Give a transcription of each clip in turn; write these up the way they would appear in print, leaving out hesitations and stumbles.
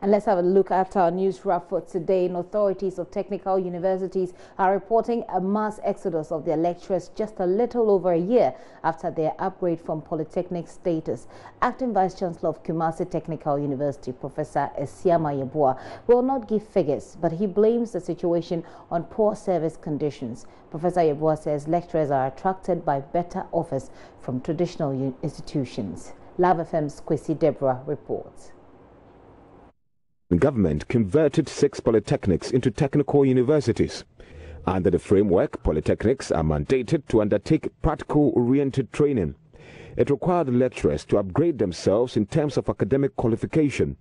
And let's have a look at our news wrap for today. Authorities of technical universities are reporting a mass exodus of their lecturers just a little over a year after their upgrade from polytechnic status. Acting Vice Chancellor of Kumasi Technical University, Professor Esiama Yeboah, will not give figures, but he blames the situation on poor service conditions. Professor Yeboah says lecturers are attracted by better offers from traditional institutions. Love FM's Kwesi Deborah reports. The government converted 6 polytechnics into technical universities. Under the framework, polytechnics are mandated to undertake practical-oriented training. It required lecturers to upgrade themselves in terms of academic qualification.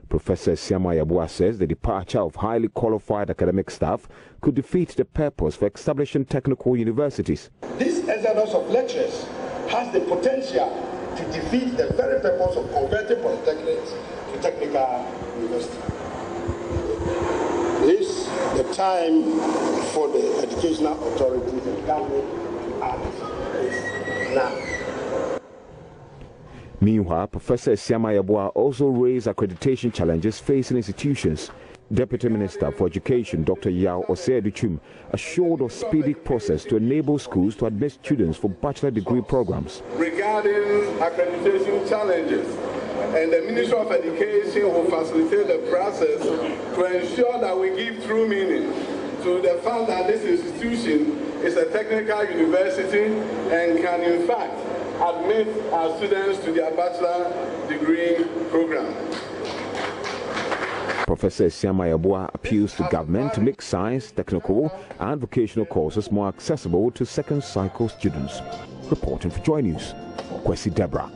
Professor Esiama Yeboah says the departure of highly qualified academic staff could defeat the purpose for establishing technical universities. This exodus of lecturers has the potential to defeat the very purpose of converting polytechnics to technical university. This is the time for the educational authorities and government to act now. Meanwhile, Professor Esiama Yeboah also raised accreditation challenges facing institutions. Deputy Minister for Education, Dr. Yao Osei-Aduchum, assured a speedy process to enable schools to admit students for bachelor degree programs. Regarding accreditation challenges, and the Ministry of Education will facilitate the process to ensure that we give true meaning to the fact that this institution is a technical university and can in fact admit our students to their bachelor degree program. Professor Esiama Yeboah appeals to government to make science, technical and vocational courses more accessible to second cycle students. Reporting for JoyNews, Kwesi Deborah.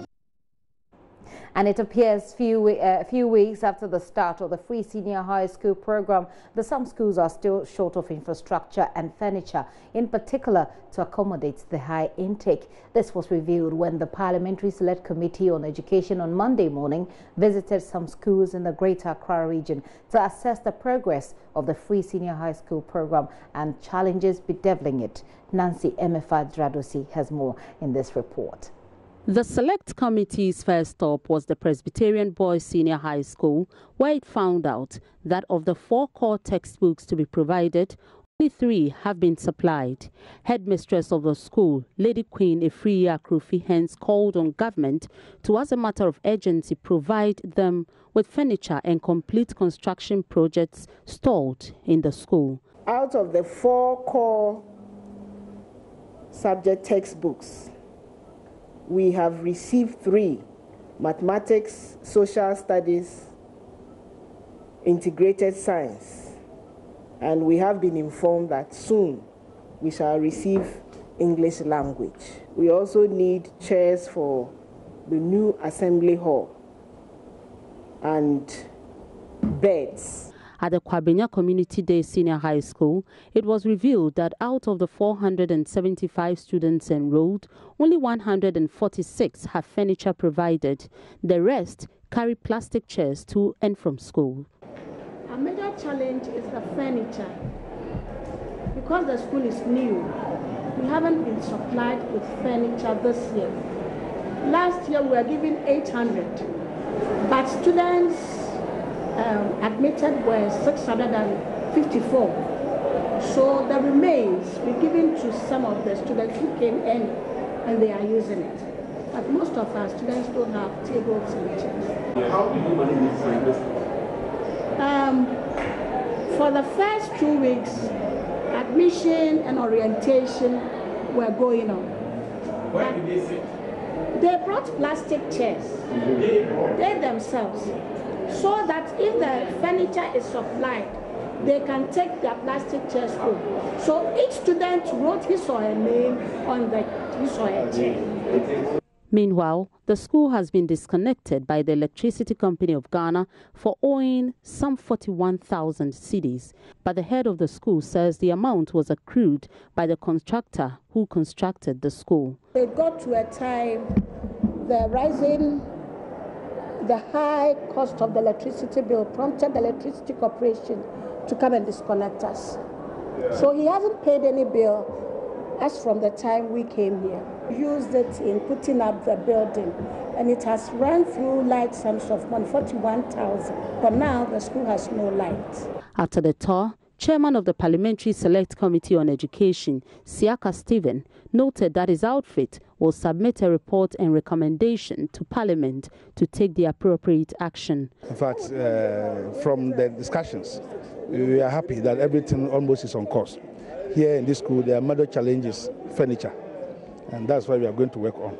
And it appears a few weeks after the start of the free senior high school program, some schools are still short of infrastructure and furniture, in particular to accommodate the high intake. This was revealed when the Parliamentary Select Committee on Education on Monday morning visited some schools in the Greater Accra region to assess the progress of the free senior high school program and challenges bedeviling it. Nancy Emefa Dradosi has more in this report. The Select Committee's first stop was the Presbyterian Boys Senior High School, where it found out that of the 4 core textbooks to be provided, only 3 have been supplied. Headmistress of the school, Lady Queen Efriya Akrufi, hence called on government to, as a matter of urgency, provide them with furniture and complete construction projects stalled in the school. Out of the 4 core subject textbooks, we have received 3: mathematics, social studies, integrated science, and we have been informed that soon we shall receive English language. We also need chairs for the new assembly hall and beds. At the Kwabenya Community Day Senior High School, it was revealed that out of the 475 students enrolled, only 146 have furniture provided. The rest carry plastic chairs to and from school. Our major challenge is the furniture. Because the school is new, we haven't been supplied with furniture this year. Last year we were given 800, but students admitted were 654. So the remains we're giving to some of the students who came in and they are using it. But most of our students don't have tables and chairs. How do you manage this semester? For the first 2 weeks, admission and orientation were going on. Where did they sit? They brought plastic chairs, they themselves, so that if the furniture is supplied, they can take their plastic chairs home. So each student wrote his or her name on his or her chair. Meanwhile, the school has been disconnected by the Electricity Company of Ghana for owing some 41,000 cedis. But the head of the school says the amount was accrued by the contractor who constructed the school. It got to a time, the high cost of the electricity bill prompted the Electricity Corporation to come and disconnect us. So he hasn't paid any bill as from the time we came here. We used it in putting up the building, and it has run through light sums of 141,000. But now the school has no light. After the tour, Chairman of the Parliamentary Select Committee on Education, Siaka Stephen, noted that his outfit will submit a report and recommendation to Parliament to take the appropriate action. In fact, from the discussions, we are happy that everything almost is on course. Here in this school, there are major challenges, furniture, and that's why we are going to work on.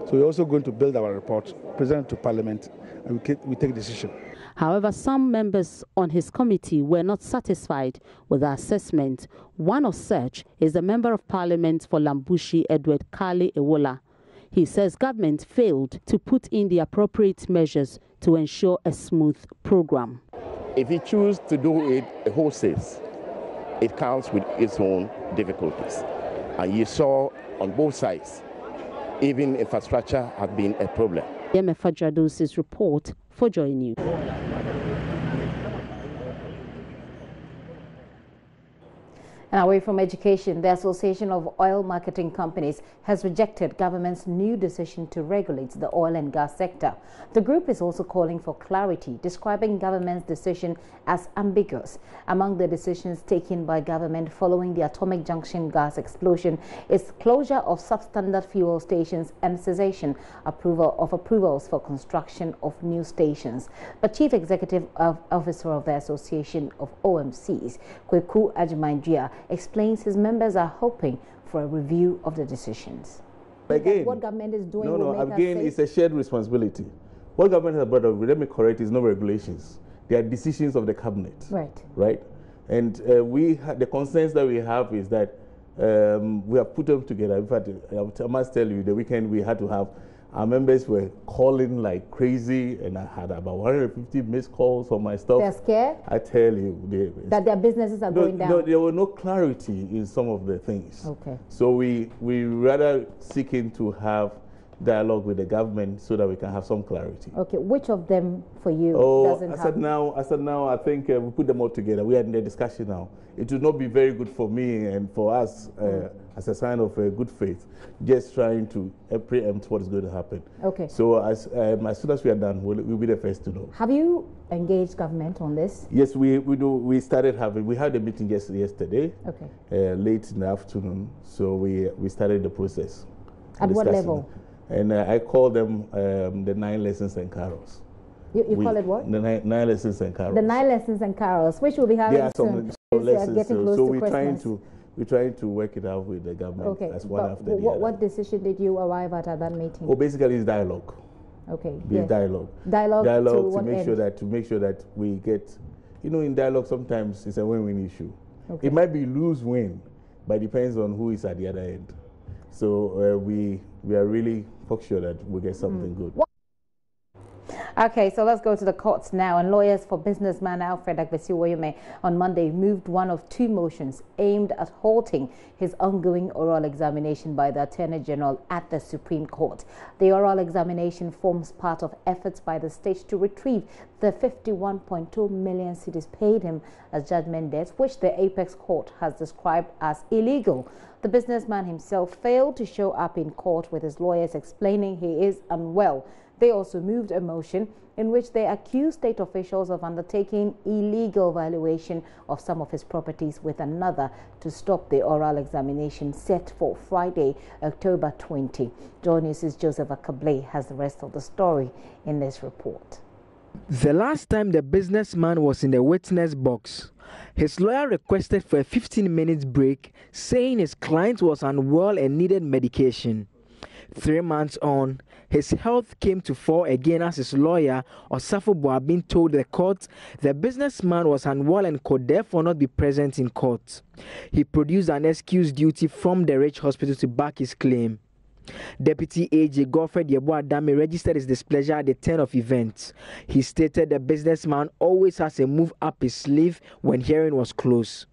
So we're also going to build our report, present it to Parliament, and we take decision. However, some members on his committee were not satisfied with the assessment. One of such is the Member of Parliament for Lambushi, Edward Kali Ewola. He says government failed to put in the appropriate measures to ensure a smooth program. If you choose to do it wholesale, it comes with its own difficulties. And you saw on both sides, even infrastructure has been a problem. Yemefa Jados's report for JoyNews. And away from education, the Association of Oil Marketing Companies has rejected government's new decision to regulate the oil and gas sector. The group is also calling for clarity, describing government's decision as ambiguous. Among the decisions taken by government following the Atomic Junction gas explosion is closure of substandard fuel stations and cessation of approvals for construction of new stations. But Chief Executive Officer of the Association of OMCs, Kweku Ajimanjia, explains his members are hoping for a review of the decisions. Again, what government is doing again, it's a shared responsibility. What government has brought up, let me correct, is no regulations. They are decisions of the cabinet. Right. And the concerns that we have is that we have put them together. In fact, I must tell you, the weekend we had to have, our members were calling like crazy, and I had about 150 missed calls on my stuff. They're scared? I tell you. That their businesses are going down? No, there was no clarity in some of the things. Okay. So we rather seeking to have dialogue with the government so that we can have some clarity. Okay, which of them for you doesn't have? I said now, I think we put them all together. We are in the discussion now. It would not be very good for me and for us as a sign of good faith, just trying to preempt what is going to happen. Okay. So as soon as we are done, we'll be the first to know. Have you engaged government on this? Yes, we do. We started having, we had a meeting yesterday, late in the afternoon. So we started the process. At what level? And I call them the 9 lessons and carols. You call it what? The 9 lessons and carols. The 9 lessons and carols, which will be having soon. Lessons, getting close to Christmas. We're trying to work it out with the government as one after the other. What decision did you arrive at that meeting? Well, basically, it's dialogue. Okay. Dialogue. Dialogue to make sure that we get, in dialogue sometimes it's a win-win issue. Okay. It might be lose-win, but it depends on who is at the other end. So we are really sure that we get something good. Okay, so let's go to the courts now. And lawyers for businessman Alfred Agbesiwoyome on Monday moved one of 2 motions aimed at halting his ongoing oral examination by the Attorney General at the Supreme Court. The oral examination forms part of efforts by the state to retrieve the 51.2 million cedis paid him as judgment debt, which the Apex Court has described as illegal. The businessman himself failed to show up in court, with his lawyers explaining he is unwell. They also moved a motion in which they accused state officials of undertaking illegal valuation of some of his properties with another to stop the oral examination set for Friday, October 20. JoyNews' Joseph Akable has the rest of the story in this report. The last time the businessman was in the witness box, his lawyer requested for a 15-minute break, saying his client was unwell and needed medication. 3 months on, his health came to fore again as his lawyer, Osafo Boabin, told the court the businessman was unwell and could therefore not be present in court. He produced an excuse duty from the Rich Hospital to back his claim. Deputy AG Godfred Yeboadame registered his displeasure at the turn of events. He stated the businessman always has a move up his sleeve when hearing was close.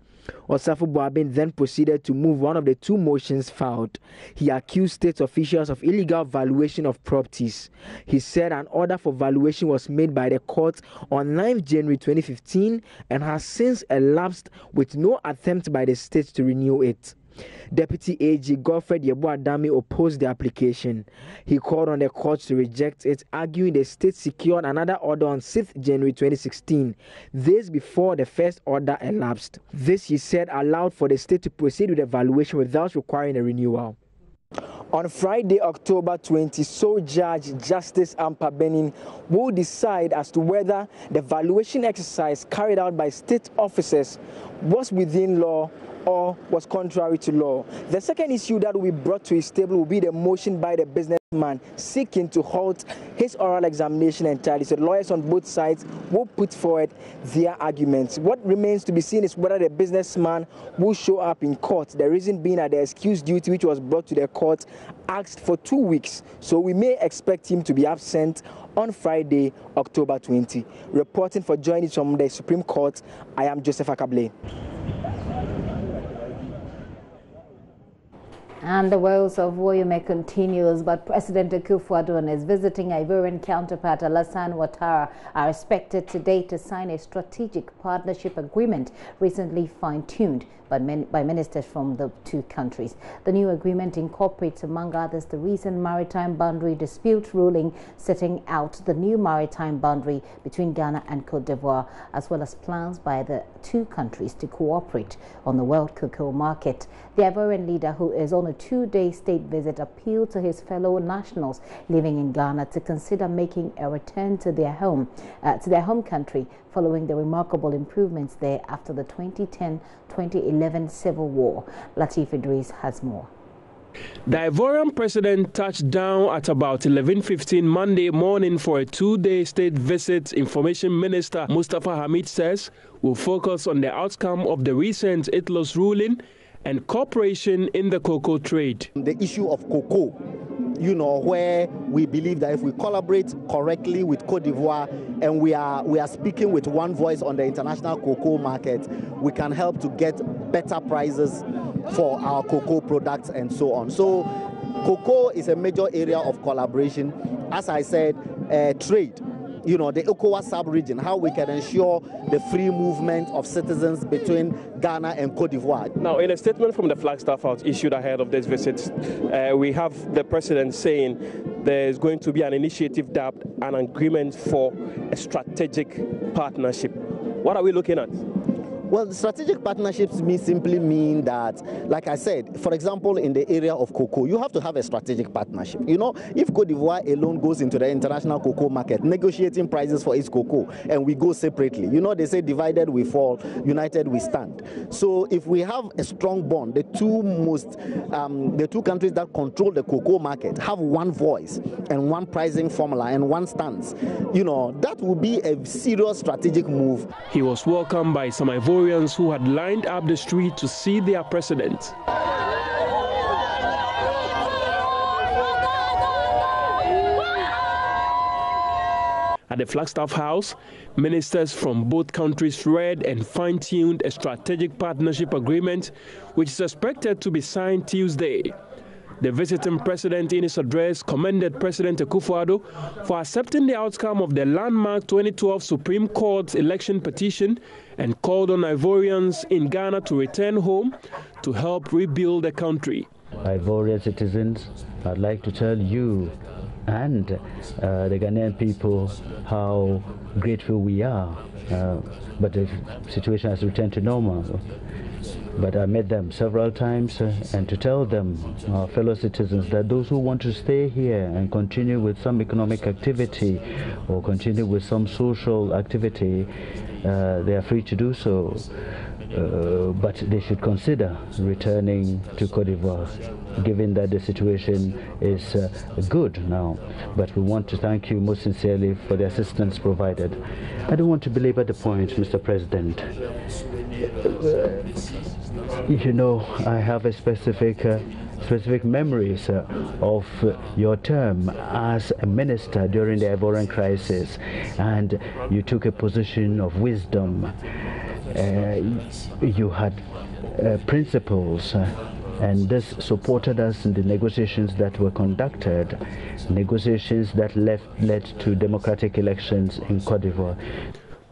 Osafo Boabin then proceeded to move one of the 2 motions filed. He accused state officials of illegal valuation of properties. He said an order for valuation was made by the court on 9 January 2015 and has since elapsed with no attempt by the state to renew it. Deputy AG Godfred Yeboadami opposed the application. He called on the court to reject it, arguing the state secured another order on 6th January 2016, this before the first order elapsed. This, he said, allowed for the state to proceed with the valuation without requiring a renewal. On Friday, October 20, sole Judge Justice Ampa Benin will decide as to whether the valuation exercise carried out by state officers was within law or was contrary to law. The second issue that will be brought to his table will be the motion by the businessman seeking to halt his oral examination entirely. So lawyers on both sides will put forward their arguments. What remains to be seen is whether the businessman will show up in court. The reason being that the excuse duty which was brought to the court asked for 2 weeks. So we may expect him to be absent on Friday, October 20. Reporting for JoyNews from the Supreme Court, I am Joseph Akable. And the woes of Woyume continues, but President Akufo-Addo and his visiting Ivorian counterpart Alassane Outtara are expected today to sign a strategic partnership agreement recently fine-tuned by ministers from the two countries. The new agreement incorporates, among others, the recent maritime boundary dispute ruling setting out the new maritime boundary between Ghana and Cote d'Ivoire, as well as plans by the two countries to cooperate on the world cocoa market. The Ivorian leader, who is on a 2-day state visit, appealed to his fellow nationals living in Ghana to consider making a return to their home country following the remarkable improvements there after the 2010-2011 civil war. Latif Idris has more. The Ivorian president touched down at about 11:15 Monday morning for a 2-day state visit. Information Minister Mustafa Hamid says will focus on the outcome of the recent ITLOS ruling and cooperation in the cocoa trade. The issue of cocoa, where we believe that if we collaborate correctly with Cote d'Ivoire and we are speaking with one voice on the international cocoa market, we can help to get better prices for our cocoa products and so on. So cocoa is a major area of collaboration. As I said, trade. The ECOWAS sub-region, how we can ensure the free movement of citizens between Ghana and Cote d'Ivoire. Now, in a statement from the Flagstaff House issued ahead of this visit, we have the president saying there's going to be an initiative dubbed an agreement for a strategic partnership. What are we looking at? Well, the strategic partnerships simply mean that, like I said, for example, in the area of cocoa, you have to have a strategic partnership. If Cote d'Ivoire alone goes into the international cocoa market, negotiating prices for its cocoa, and we go separately, they say divided we fall, united we stand. So if we have a strong bond, the two countries that control the cocoa market have one voice and one pricing formula and one stance, that would be a serious strategic move. He was welcomed by some Ivorians who had lined up the street to see their president. At the Flagstaff House, ministers from both countries read and fine-tuned a strategic partnership agreement which is expected to be signed Tuesday. The visiting president in his address commended President Akufo-Addo for accepting the outcome of the landmark 2012 Supreme Court election petition and called on Ivorians in Ghana to return home to help rebuild the country. Ivorian citizens, I'd like to tell you and the Ghanaian people how grateful we are, but the situation has returned to normal. But I met them several times and to tell them, our fellow citizens, that those who want to stay here and continue with some economic activity or continue with some social activity, they are free to do so. But they should consider returning to Cote d'Ivoire, given that the situation is good now. But we want to thank you most sincerely for the assistance provided. I don't want to belabor the point, Mr. President. I have a specific memories of your term as a minister during the Ivorian crisis, and you took a position of wisdom. You had principles, and this supported us in the negotiations that were conducted, negotiations that led to democratic elections in Cote d'Ivoire.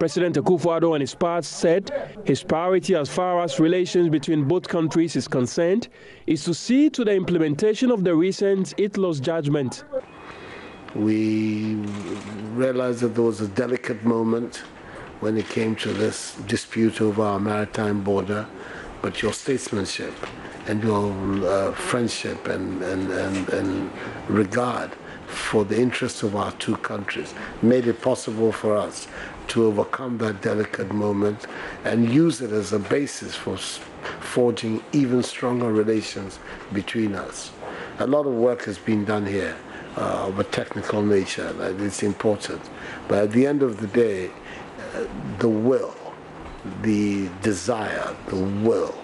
President Akufo-Addo on his part said his priority as far as relations between both countries is concerned is to see to the implementation of the recent ITLOS judgment. We realized that there was a delicate moment when it came to this dispute over our maritime border, but your statesmanship and your friendship and regard for the interests of our two countries made it possible for us to overcome that delicate moment and use it as a basis for forging even stronger relations between us. A lot of work has been done here of a technical nature, it's important. But at the end of the day, the will, the desire, the will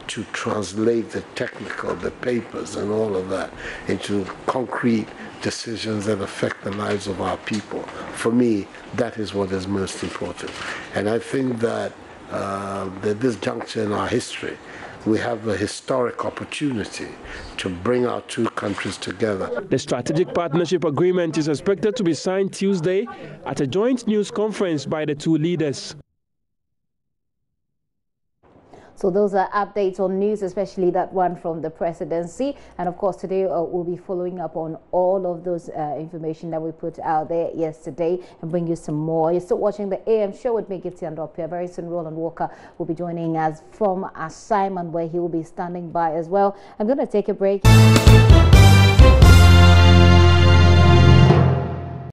to translate the technical, the papers and all of that into concrete decisions that affect the lives of our people. For me, that is what is most important. And I think that at this juncture in our history, we have a historic opportunity to bring our two countries together. The strategic partnership agreement is expected to be signed Tuesday at a joint news conference by the two leaders. So those are updates on news, especially that one from the presidency. And of course, today we'll be following up on all of those information that we put out there yesterday and bring you some more. You're still watching the AM show with me, Gifty and Dopia. Very soon, Roland Walker will be joining us from assignment where he will be standing by as well. I'm going to take a break.